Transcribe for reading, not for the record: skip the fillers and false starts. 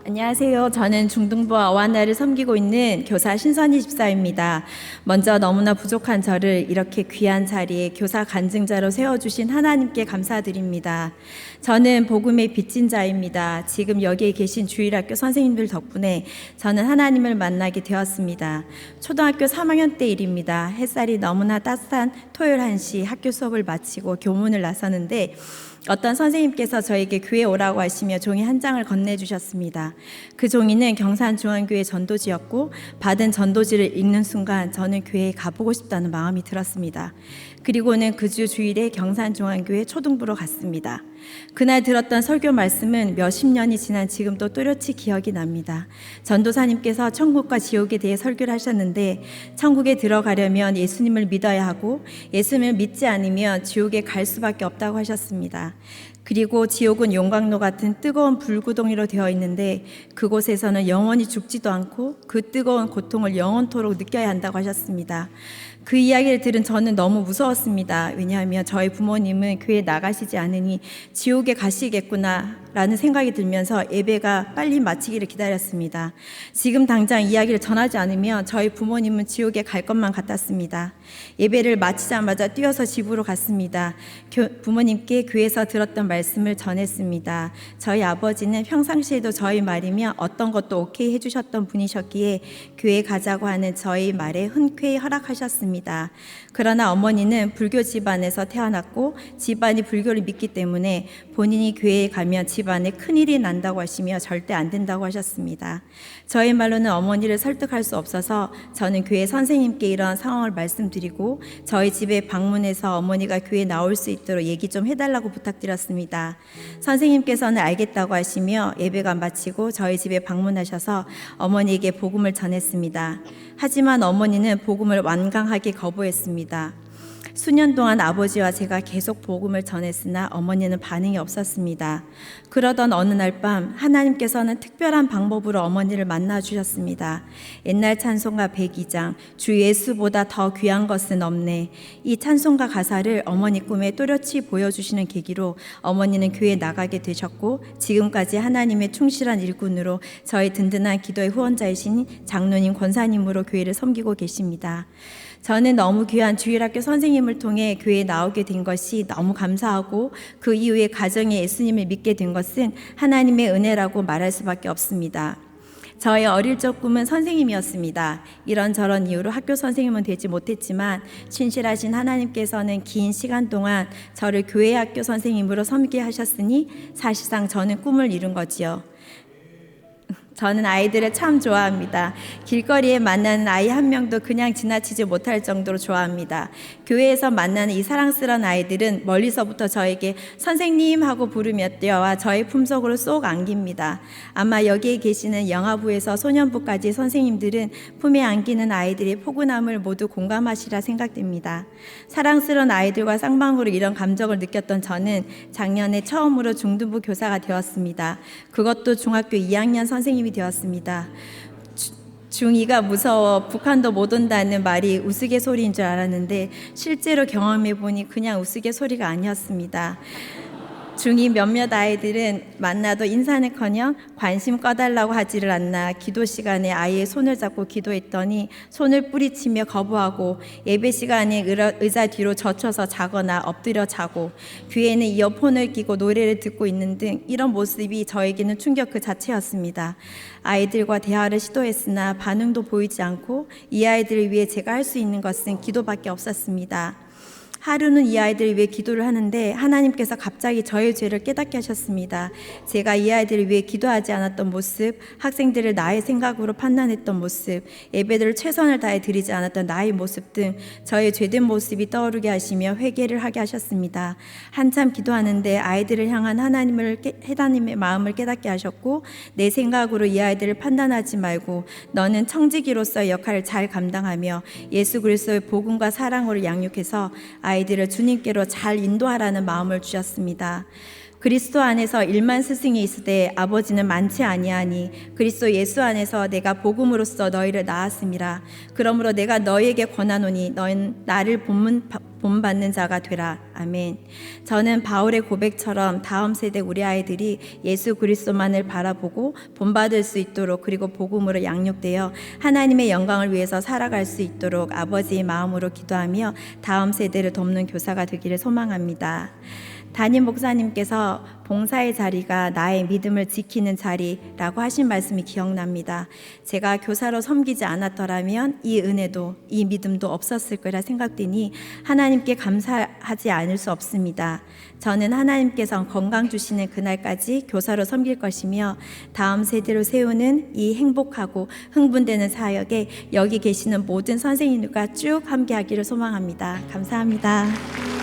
안녕하세요. 저는 중등부와 어한나를 섬기고 있는 교사 신선희 집사입니다. 먼저 너무나 부족한 저를 이렇게 귀한 자리에 교사 간증자로 세워주신 하나님께 감사드립니다. 저는 복음의 빚진 자입니다. 지금 여기에 계신 주일학교 선생님들 덕분에 저는 하나님을 만나게 되었습니다. 초등학교 3학년 때 일입니다. 햇살이 너무나 따뜻한 토요일 1시 학교 수업을 마치고 교문을 나서는데 어떤 선생님께서 저에게 교회 오라고 하시며 종이 한 장을 건네주셨습니다. 그 종이는 경산중앙교회 전도지였고 받은 전도지를 읽는 순간 저는 교회에 가보고 싶다는 마음이 들었습니다. 그리고는 그 주 주일에 경산중앙교회 초등부로 갔습니다. 그날 들었던 설교 말씀은 몇십 년이 지난 지금도 또렷이 기억이 납니다. 전도사님께서 천국과 지옥에 대해 설교를 하셨는데 천국에 들어가려면 예수님을 믿어야 하고 예수님을 믿지 않으면 지옥에 갈 수밖에 없다고 하셨습니다. 그리고 지옥은 용광로 같은 뜨거운 불구덩이로 되어 있는데 그곳에서는 영원히 죽지도 않고 그 뜨거운 고통을 영원토록 느껴야 한다고 하셨습니다. 그 이야기를 들은 저는 너무 무서웠습니다. 왜냐하면 저희 부모님은 교회 나가시지 않으니 지옥에 가시겠구나 라는 생각이 들면서 예배가 빨리 마치기를 기다렸습니다. 지금 당장 이야기를 전하지 않으면 저희 부모님은 지옥에 갈 것만 같았습니다. 예배를 마치자마자 뛰어서 집으로 갔습니다. 부모님께 교회에서 들었던 말씀을 전했습니다. 저희 아버지는 평상시에도 저희 말이며 어떤 것도 오케이 해주셨던 분이셨기에 교회 가자고 하는 저희 말에 흔쾌히 허락하셨습니다. 그러나 어머니는 불교 집안에서 태어났고 집안이 불교를 믿기 때문에 본인이 교회에 가면 집안에 큰일이 난다고 하시며 절대 안 된다고 하셨습니다. 저희 말로는 어머니를 설득할 수 없어서 저는 교회 선생님께 이런 상황을 말씀드리고 저희 집에 방문해서 어머니가 교회에 나올 수 있도록 얘기 좀 해달라고 부탁드렸습니다. 선생님께서는 알겠다고 하시며 예배가 마치고 저희 집에 방문하셔서 어머니에게 복음을 전했습니다. 하지만 어머니는 복음을 완강하게 거부했습니다. 수년 동안 아버지와 제가 계속 복음을 전했으나 어머니는 반응이 없었습니다. 그러던 어느 날 밤 하나님께서는 특별한 방법으로 어머니를 만나 주셨습니다. 옛날 찬송가 102장 주 예수보다 더 귀한 것은 없네. 이 찬송가 가사를 어머니 꿈에 또렷이 보여주시는 계기로 어머니는 교회에 나가게 되셨고 지금까지 하나님의 충실한 일꾼으로 저희 든든한 기도의 후원자이신 장로님 권사님으로 교회를 섬기고 계십니다. 저는 너무 귀한 주일학교 선생님을 통해 교회에 나오게 된 것이 너무 감사하고 그 이후에 가정에 예수님을 믿게 된 것은 하나님의 은혜라고 말할 수밖에 없습니다. 저의 어릴 적 꿈은 선생님이었습니다. 이런저런 이유로 학교 선생님은 되지 못했지만 신실하신 하나님께서는 긴 시간 동안 저를 교회 학교 선생님으로 섬기게 하셨으니 사실상 저는 꿈을 이룬 거지요. 저는 아이들을 참 좋아합니다. 길거리에 만나는 아이 한 명도 그냥 지나치지 못할 정도로 좋아합니다. 교회에서 만나는 이 사랑스러운 아이들은 멀리서부터 저에게 선생님 하고 부르며 뛰어와 저의 품속으로 쏙 안깁니다. 아마 여기에 계시는 영아부에서 소년부까지 선생님들은 품에 안기는 아이들의 포근함을 모두 공감하시라 생각됩니다. 사랑스러운 아이들과 쌍방으로 이런 감정을 느꼈던 저는 작년에 처음으로 중등부 교사가 되었습니다. 그것도 중학교 2학년 선생님이 되었습니다. 중2가 무서워 북한도 못 온다는 말이 우스갯소리인 줄 알았는데 실제로 경험해 보니 그냥 우스갯소리가 아니었습니다. 중2 몇몇 아이들은 만나도 인사는커녕 관심 꺼달라고 하지를 않나 기도 시간에 아이의 손을 잡고 기도했더니 손을 뿌리치며 거부하고 예배 시간에 의자 뒤로 젖혀서 자거나 엎드려 자고 귀에는 이어폰을 끼고 노래를 듣고 있는 등 이런 모습이 저에게는 충격 그 자체였습니다. 아이들과 대화를 시도했으나 반응도 보이지 않고 이 아이들을 위해 제가 할 수 있는 것은 기도밖에 없었습니다. 하루는 이 아이들을 위해 기도를 하는데 하나님께서 갑자기 저의 죄를 깨닫게 하셨습니다. 제가 이 아이들을 위해 기도하지 않았던 모습, 학생들을 나의 생각으로 판단했던 모습, 예배들을 최선을 다해 드리지 않았던 나의 모습 등 저의 죄된 모습이 떠오르게 하시며 회개를 하게 하셨습니다. 한참 기도하는데 아이들을 향한 하나님의 마음을 깨닫게 하셨고 내 생각으로 이 아이들을 판단하지 말고 너는 청지기로서의 역할을 잘 감당하며 예수 그리스도의 복음과 사랑으로 양육해서 아이들을 주님께로 잘 인도하라는 마음을 주셨습니다. 그리스도 안에서 1만 스승이 있으되 아버지는 많지 아니하니 그리스도 예수 안에서 내가 복음으로써 너희를 낳았음이라. 그러므로 내가 너희에게 권하노니 너희는 나를 본받는 자가 되라. 아멘. 저는 바울의 고백처럼 다음 세대 우리 아이들이 예수 그리스도만을 바라보고 본받을 수 있도록, 그리고 복음으로 양육되어 하나님의 영광을 위해서 살아갈 수 있도록 아버지의 마음으로 기도하며 다음 세대를 돕는 교사가 되기를 소망합니다. 담임 목사님께서 봉사의 자리가 나의 믿음을 지키는 자리라고 하신 말씀이 기억납니다. 제가 교사로 섬기지 않았더라면 이 은혜도, 이 믿음도 없었을 거라 생각되니 하나님께 감사하지 않을 수 없습니다. 저는 하나님께서 건강 주시는 그날까지 교사로 섬길 것이며 다음 세대로 세우는 이 행복하고 흥분되는 사역에 여기 계시는 모든 선생님들과 쭉 함께하기를 소망합니다. 감사합니다.